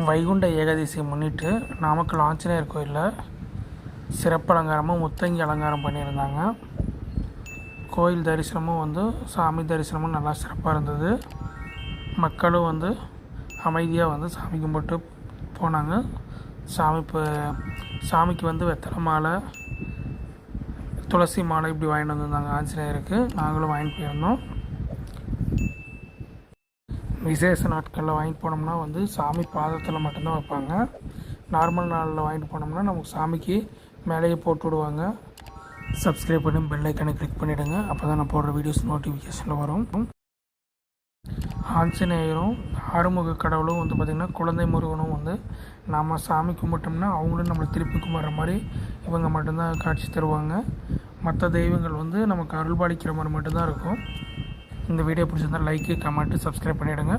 வைகுண்ட ஏகாதசியை முன்னிட்டு நாமக்கல் ஆஞ்சநேயர் கோயிலில் சிறப்பு அலங்காரமும் முத்தங்கி அலங்காரம் பண்ணியிருந்தாங்க. கோயில் தரிசனமும் சாமி தரிசனமும் நல்லா சிறப்பாக இருந்தது. மக்களும் அமைதியாக சாமி கும்பிட்டு போனாங்க. சாமிக்கு வெத்தலை மாலை, துளசி மாலை இப்படி வாங்கிட்டு வந்திருந்தாங்க. ஆஞ்சநேயருக்கு நாங்களும் வாங்கிட்டு போயிருந்தோம். விசேஷ நாட்களில் வாங்கிட்டு போனோம்னா சாமி பாதத்தில் மட்டும்தான் வைப்பாங்க. நார்மல் நாளில் வாங்கிட்டு போனோம்னா நமக்கு சாமிக்கு மேலேயே போட்டு விடுவாங்க. சப்ஸ்கிரைப் பண்ணி பெல் ஐக்கானை கிளிக் பண்ணிவிடுங்க. அப்போ தான் நான் போடுற வீடியோஸ் நோட்டிஃபிகேஷனில் வரும். ஆஞ்சநேயரும் ஆறுமுக கடவுளும் பார்த்திங்கன்னா குழந்தை முருகனும் நாம் சாமி கும்பிட்டோம்னா அவங்களும் நம்மளை திருப்பி கும்பிட்ற மாதிரி இவங்க மட்டும்தான் காட்சி தருவாங்க. மற்ற தெய்வங்கள் நமக்கு அருள்பாலிக்கிற மாதிரி மட்டும்தான் இருக்கும். இந்த வீடியோ பிடிச்சிருந்தால் லைக்கு, கமெண்ட்டு, சப்ஸ்கிரைப் பண்ணிவிடுங்க.